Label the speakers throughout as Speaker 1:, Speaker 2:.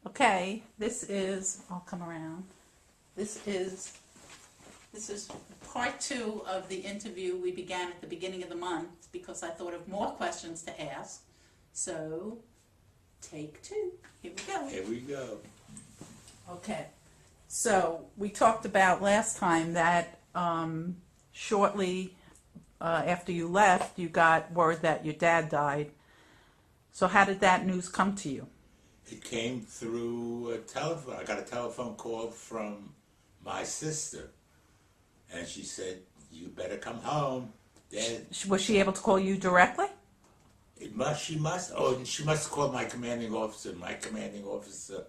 Speaker 1: Okay, I'll come around. This is part two of the interview we began at the beginning of the month because I thought of more questions to ask. So, take two. Here we go.
Speaker 2: Here we go.
Speaker 1: Okay, so we talked about last time that shortly after you left, you got word that your dad died. So how did that news come to you?
Speaker 2: It came through a telephone. I got a telephone call from my sister, and she said, "You better come home." Dad,
Speaker 1: Was she able to call you directly?
Speaker 2: she must have called my commanding officer. My commanding officer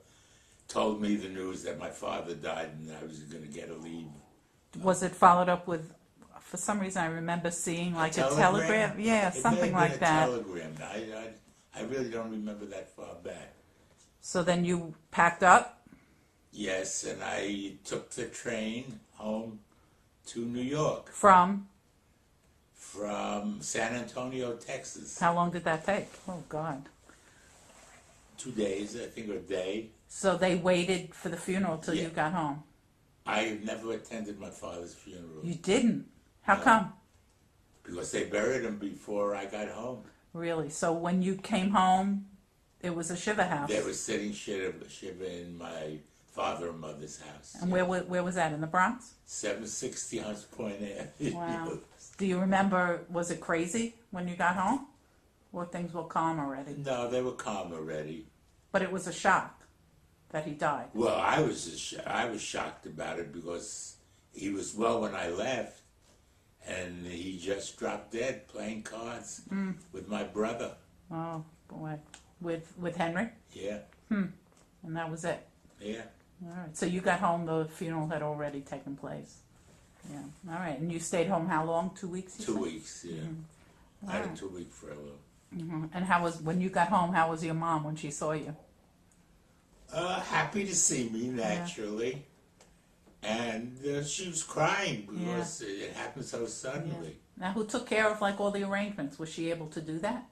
Speaker 2: told me the news that my father died and I was going to get a leave.
Speaker 1: Was it followed up with, for some reason I remember seeing like a telegram? Yeah,
Speaker 2: It
Speaker 1: something
Speaker 2: may have
Speaker 1: like
Speaker 2: been a
Speaker 1: that.
Speaker 2: telegram. I really don't remember that far back.
Speaker 1: So then you packed up?
Speaker 2: Yes, and I took the train home to New York
Speaker 1: From?
Speaker 2: San Antonio, Texas.
Speaker 1: How long did that take? Oh, God.
Speaker 2: 2 days, I think, or a day.
Speaker 1: So they waited for the funeral till you
Speaker 2: Yeah.
Speaker 1: got home?
Speaker 2: I never attended my father's funeral.
Speaker 1: You didn't? How
Speaker 2: No.
Speaker 1: come?
Speaker 2: Because they buried him before I got home.
Speaker 1: Really? So when you came home, it was a shiva house?
Speaker 2: They were sitting shiva in my father and mother's house.
Speaker 1: And where was that? In the Bronx?
Speaker 2: 760 Hunts Point Ave.
Speaker 1: Wow. Do you remember, was it crazy when you got home? Or things were calm already?
Speaker 2: No, they were calm already.
Speaker 1: But it was a shock that he died.
Speaker 2: Well, I was shocked about it because he was well when I left, and he just dropped dead playing cards with my brother.
Speaker 1: Oh, boy. With Henry?
Speaker 2: Yeah,
Speaker 1: And that was it?
Speaker 2: yeah.
Speaker 1: All right. So you got home, the funeral had already taken place. Yeah. All right. And you stayed home how long? 2 weeks? You
Speaker 2: 2
Speaker 1: said?
Speaker 2: weeks, yeah. I had a 2-week furlough.
Speaker 1: And when you got home, how was your mom when she saw you?
Speaker 2: Happy to see me, naturally. And she was crying because it happened so suddenly.
Speaker 1: Now, who took care of like all the arrangements? Was she able to do that?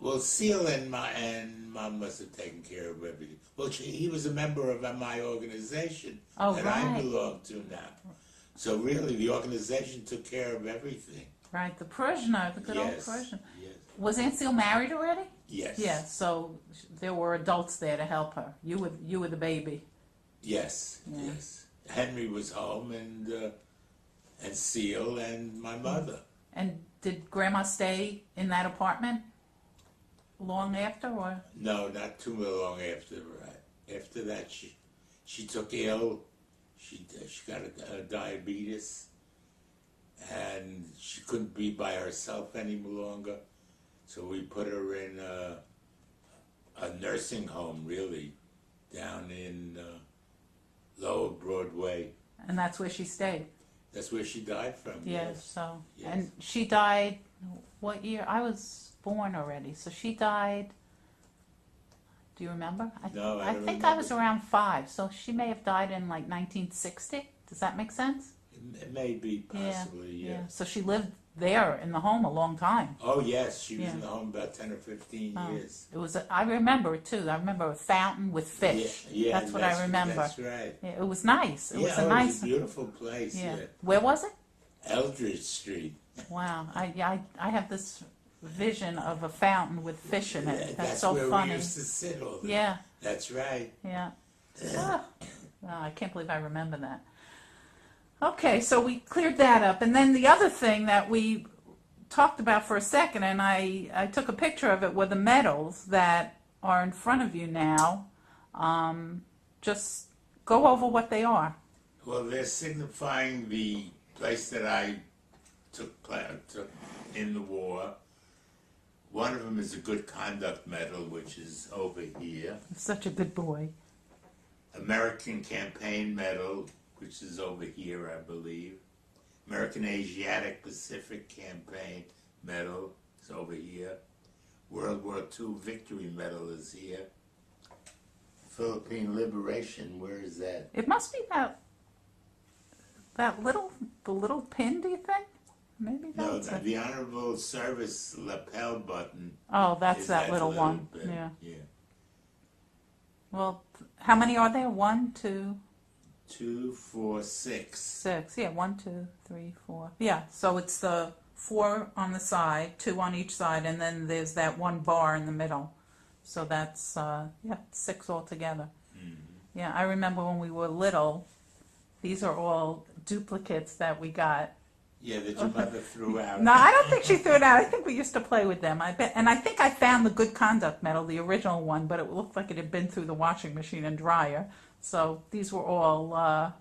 Speaker 2: Well, Seal and Mom must have taken care of everything. Well, he was a member of my organization that I
Speaker 1: right.
Speaker 2: belong to now. So really, the organization took care of everything.
Speaker 1: Right. The Parishioner, the good old
Speaker 2: Yes.
Speaker 1: Parishioner.
Speaker 2: Yes.
Speaker 1: Was Aunt Seal married already?
Speaker 2: Yes.
Speaker 1: Yeah. So there were adults there to help her. You were the baby.
Speaker 2: Yes.
Speaker 1: Yeah.
Speaker 2: Yes. Henry was home, and Seal and my mother.
Speaker 1: And did Grandma stay in that apartment long after, or?
Speaker 2: No, not too long after. After that, she took ill. She got a diabetes, and she couldn't be by herself any longer. So we put her in a nursing home, really, down in Lower Broadway.
Speaker 1: And that's where she stayed.
Speaker 2: That's where she died from.
Speaker 1: Yes. So,
Speaker 2: Yes.
Speaker 1: and she died. What year? I was born already. So she died. Do you remember?
Speaker 2: No, I don't
Speaker 1: think I
Speaker 2: remember.
Speaker 1: was around 5. So she may have died in like 1960. Does that make sense?
Speaker 2: It may be possibly, yeah.
Speaker 1: So she lived there in the home a long time.
Speaker 2: Oh yes, she was
Speaker 1: Yeah.
Speaker 2: in the home about 10 or 15
Speaker 1: Oh.
Speaker 2: years.
Speaker 1: It was. I remember it too. I remember a fountain with fish.
Speaker 2: Yeah,
Speaker 1: That's what I remember.
Speaker 2: That's right.
Speaker 1: Yeah, it was nice. It was a
Speaker 2: It
Speaker 1: nice.
Speaker 2: was a beautiful place.
Speaker 1: yeah.
Speaker 2: Yeah.
Speaker 1: Where was it?
Speaker 2: Eldridge Street.
Speaker 1: Wow. I have this vision of a fountain with fish in it. That's so
Speaker 2: where
Speaker 1: funny.
Speaker 2: we used to sit all the
Speaker 1: Yeah.
Speaker 2: That's right.
Speaker 1: Yeah. Ah. Oh, I can't believe I remember that. Okay, so we cleared that up. And then the other thing that we talked about for a second, and I took a picture of it, were the medals that are in front of you now. Just go over what they are.
Speaker 2: Well, they're signifying the place that I took in the war. One of them is a Good Conduct Medal, which is over here.
Speaker 1: Such a good boy.
Speaker 2: American Campaign Medal, which is over here, I believe. American Asiatic Pacific Campaign Medal is over here. World War II Victory Medal is here. Philippine Liberation, where is that?
Speaker 1: It must be the little pin, do you think? Maybe
Speaker 2: No,
Speaker 1: that's it.
Speaker 2: the Honorable Service lapel button.
Speaker 1: Oh, that's
Speaker 2: is
Speaker 1: that little one.
Speaker 2: bit.
Speaker 1: Yeah.
Speaker 2: Yeah.
Speaker 1: Well, how many are there? 1, 2,
Speaker 2: 2, 4, 6.
Speaker 1: 6. Yeah, 1, 2, 3, 4. Yeah, so it's the 4 on the side, 2 on each side, and then there's that one bar in the middle. So that's, 6 altogether. Yeah, I remember when we were little, these are all duplicates that we got.
Speaker 2: Yeah, that your mother threw out.
Speaker 1: No, I don't think she threw it out. I think we used to play with them. I bet, and I think I found the good conduct medal, the original one, but it looked like it had been through the washing machine and dryer. So these were all.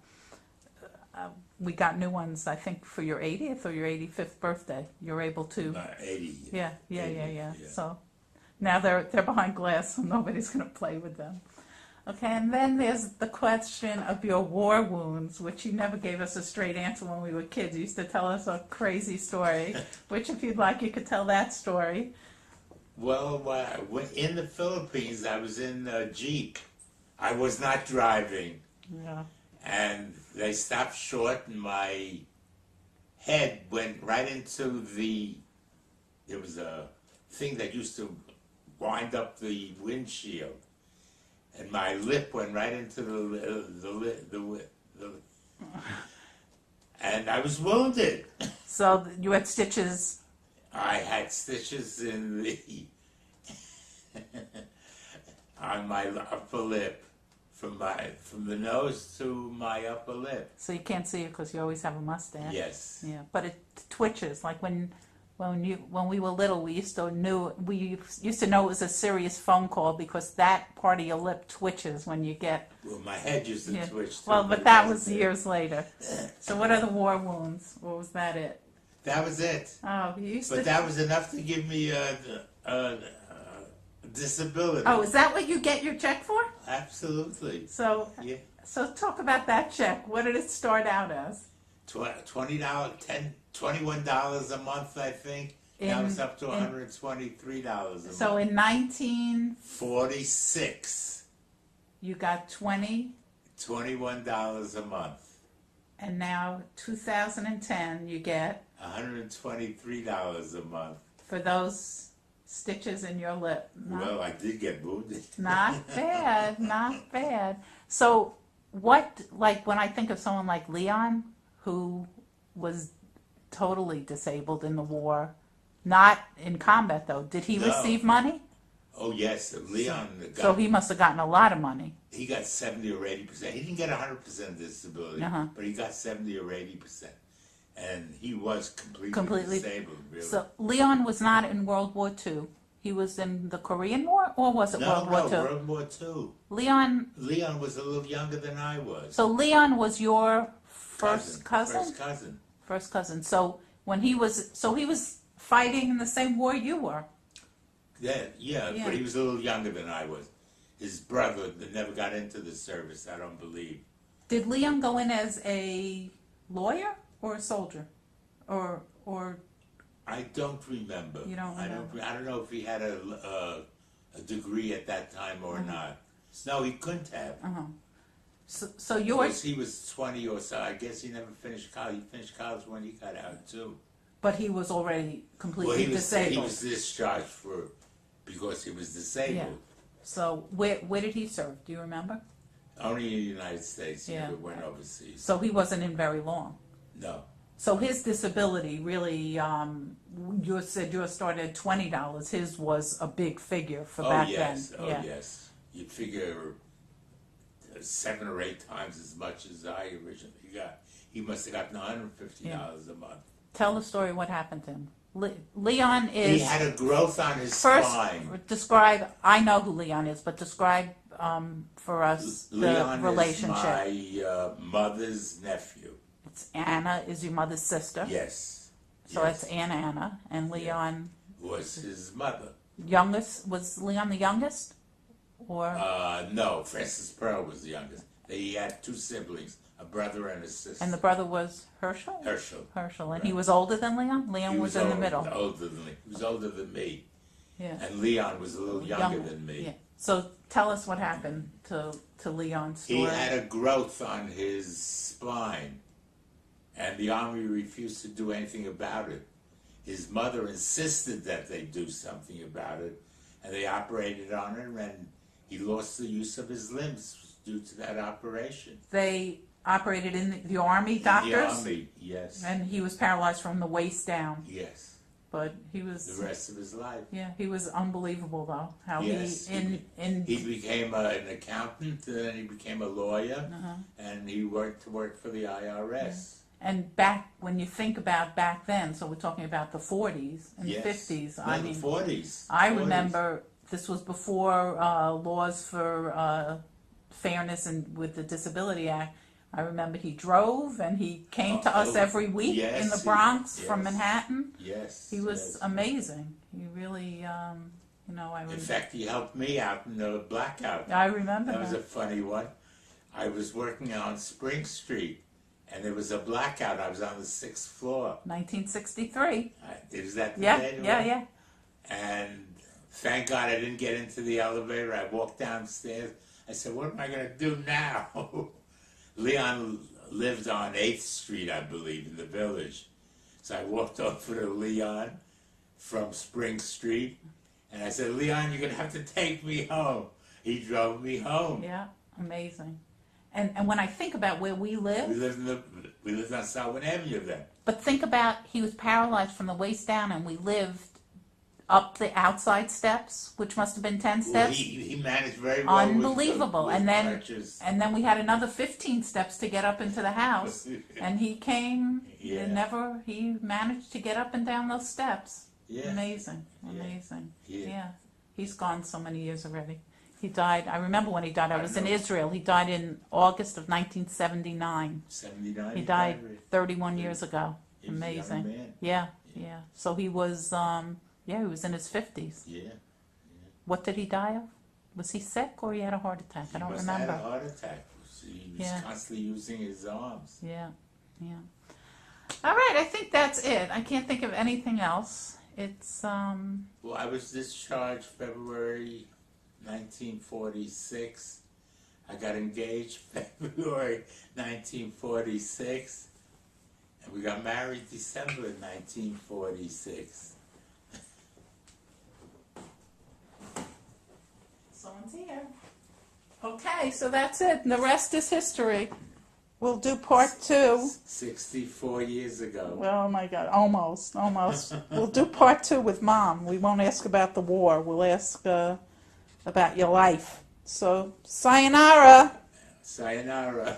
Speaker 1: We got new ones, I think, for your 80th or your 85th birthday. You're able to.
Speaker 2: 80.
Speaker 1: Yeah.
Speaker 2: 80, yeah.
Speaker 1: So now they're behind glass, so nobody's going to play with them. Okay, and then there's the question of your war wounds, which you never gave us a straight answer when we were kids. You used to tell us a crazy story, which if you'd like, you could tell that story.
Speaker 2: Well, in the Philippines, I was in a Jeep. I was not driving.
Speaker 1: Yeah.
Speaker 2: And they stopped short, and my head went right into there was a thing that used to wind up the windshield. And my lip went right into and I was wounded.
Speaker 1: So you had stitches.
Speaker 2: I had stitches in on my upper lip, from the nose to my upper lip.
Speaker 1: So you can't see it because you always have a mustache.
Speaker 2: Yes.
Speaker 1: Yeah, but it twitches. Like when we were little, we used to know it was a serious phone call because that part of your lip twitches when you get.
Speaker 2: Well, my head used to twitch too.
Speaker 1: Well, but that was years later. So what are the war wounds? Or was that it?
Speaker 2: That was it.
Speaker 1: Oh, you used
Speaker 2: But
Speaker 1: to.
Speaker 2: that was enough to give me a disability.
Speaker 1: Oh, is that what you get your check for?
Speaker 2: Absolutely.
Speaker 1: So,
Speaker 2: Yeah.
Speaker 1: so talk about that check. What did it start out as?
Speaker 2: $20, $21 a month, I think. Now it's up to $123 a month.
Speaker 1: So in
Speaker 2: 46.
Speaker 1: you got 20,
Speaker 2: $21 a month.
Speaker 1: and now 2010 you get
Speaker 2: $123 a month.
Speaker 1: for those stitches in your lip.
Speaker 2: Well, I did get wounded.
Speaker 1: Not bad, not bad. So what, like when I think of someone like Leon, who was totally disabled in the war, not in combat though, did he
Speaker 2: No.
Speaker 1: receive money?
Speaker 2: Oh, yes. Leon
Speaker 1: So he must have gotten a lot of money.
Speaker 2: he got 70 or 80%. He didn't get 100% disability, but he got 70 or 80%. And he was completely disabled, really.
Speaker 1: So Leon was not in World War II. He was in the Korean War, or was it World War II?
Speaker 2: World War II.
Speaker 1: Leon
Speaker 2: was a little younger than I was.
Speaker 1: So Leon was your first cousin?
Speaker 2: First cousin.
Speaker 1: First cousin. So when he was fighting in the same war you were.
Speaker 2: Yeah, but he was a little younger than I was. His brother that never got into the service, I don't believe.
Speaker 1: Did Leon go in as a lawyer or a soldier, or?
Speaker 2: I don't remember.
Speaker 1: You don't remember?
Speaker 2: I don't know if he had a degree at that time or not. No, he couldn't have.
Speaker 1: So yours.
Speaker 2: He was 20 or so. I guess he never finished college. He finished college when he got out too.
Speaker 1: But he was already completely disabled.
Speaker 2: He was discharged because he was disabled.
Speaker 1: Yeah. So where did he serve? Do you remember?
Speaker 2: Only in the United States. He
Speaker 1: Yeah.
Speaker 2: never went overseas.
Speaker 1: So he wasn't in very long.
Speaker 2: No.
Speaker 1: So his disability really, you said yours started at $20. His was a big figure for back then.
Speaker 2: Oh, yes. You'd figure 7 or 8 times as much as I originally got. He must have gotten $150 a month.
Speaker 1: Tell the story what happened to him. Leon is...
Speaker 2: He had a growth on his
Speaker 1: first,
Speaker 2: spine.
Speaker 1: Describe, I know who Leon is, but describe for us
Speaker 2: Leon
Speaker 1: the relationship.
Speaker 2: is my mother's nephew.
Speaker 1: It's Anna is your mother's sister.
Speaker 2: Yes.
Speaker 1: So it's Anna, and Leon...
Speaker 2: Was his mother.
Speaker 1: Youngest? Was Leon the youngest? Or...
Speaker 2: No, Francis Pearl was the youngest. He had 2 siblings, a brother and a sister.
Speaker 1: And the brother was Herschel?
Speaker 2: Herschel.
Speaker 1: Herschel. And
Speaker 2: Right.
Speaker 1: he was older than Leon? Leon was in the middle.
Speaker 2: He was older than me.
Speaker 1: Yeah.
Speaker 2: And Leon was a little younger than me.
Speaker 1: Yeah. So tell us what happened to Leon's story.
Speaker 2: He had a growth on his spine, and the Army refused to do anything about it. His mother insisted that they do something about it, and they operated on him, and He lost the use of his limbs due to that operation.
Speaker 1: They operated in the Army
Speaker 2: In
Speaker 1: doctors,
Speaker 2: the Army, yes.
Speaker 1: and he was paralyzed from the waist down.
Speaker 2: Yes.
Speaker 1: But he was
Speaker 2: The rest of his life.
Speaker 1: yeah, he was unbelievable though. How
Speaker 2: Yes,
Speaker 1: in
Speaker 2: He became an accountant, and then he became a lawyer,
Speaker 1: uh-huh.
Speaker 2: and he worked for the IRS.
Speaker 1: And back when you think about back then, so we're talking about the 40s and
Speaker 2: Yes.
Speaker 1: 50s.
Speaker 2: No,
Speaker 1: I
Speaker 2: the
Speaker 1: mean,
Speaker 2: 40s.
Speaker 1: I
Speaker 2: 40s.
Speaker 1: remember this was before laws for fairness and with the Disability Act. I remember he drove and he came to us every week
Speaker 2: yes,
Speaker 1: in the Bronx
Speaker 2: yes.
Speaker 1: from Manhattan.
Speaker 2: Yes.
Speaker 1: He was
Speaker 2: yes.
Speaker 1: amazing. He really, you know,
Speaker 2: In fact, he helped me out in the blackout.
Speaker 1: I remember
Speaker 2: That was
Speaker 1: that.
Speaker 2: a funny one. I was working on Spring Street, and there was a blackout. I was on the 6th floor.
Speaker 1: 1963.
Speaker 2: Is that the
Speaker 1: Yeah,
Speaker 2: day? it
Speaker 1: yeah,
Speaker 2: was?
Speaker 1: yeah.
Speaker 2: And thank God I didn't get into the elevator. I walked downstairs. I said, what am I going to do now? Leon lived on 8th Street, I believe, in the Village. So I walked over to Leon from Spring Street, and I said, Leon, you're going to have to take me home. He drove me home.
Speaker 1: Yeah, amazing. And when I think about where we
Speaker 2: We
Speaker 1: live,
Speaker 2: lived on Southern Avenue then.
Speaker 1: but think about he was paralyzed from the waist down, and we lived up the outside steps, which must have been 10
Speaker 2: Well,
Speaker 1: steps.
Speaker 2: he managed very well.
Speaker 1: Unbelievable.
Speaker 2: With
Speaker 1: And then
Speaker 2: crutches.
Speaker 1: and then we had another 15 steps to get up into the house, and he came.
Speaker 2: Yeah.
Speaker 1: He managed to get up and down those steps.
Speaker 2: Yeah.
Speaker 1: Amazing,
Speaker 2: Yeah.
Speaker 1: amazing.
Speaker 2: Yeah.
Speaker 1: Yeah, he's gone so many years already. He died. I remember when he died. I was in
Speaker 2: know.
Speaker 1: Israel. He died in August of 1979.
Speaker 2: 79.
Speaker 1: He died 31 years ago.
Speaker 2: He was a young
Speaker 1: Amazing.
Speaker 2: man.
Speaker 1: Yeah, yeah. So he was, he was in his 50s.
Speaker 2: Yeah.
Speaker 1: What did he die of? Was he sick or he had a heart attack? I don't
Speaker 2: He must
Speaker 1: remember.
Speaker 2: have had a heart attack. He was
Speaker 1: Yeah.
Speaker 2: constantly using his arms.
Speaker 1: Yeah, yeah. All right, I think that's it. I can't think of anything else. It's,
Speaker 2: Well, I was discharged February 1946. I got engaged February 1946. And we got married December 1946.
Speaker 1: someone's here. Okay, so that's it. And the rest is history. We'll do part 2.
Speaker 2: 64 years ago.
Speaker 1: Oh my God, almost. We'll do part 2 with Mom. We won't ask about the war. We'll ask about your life. So, sayonara.
Speaker 2: Sayonara.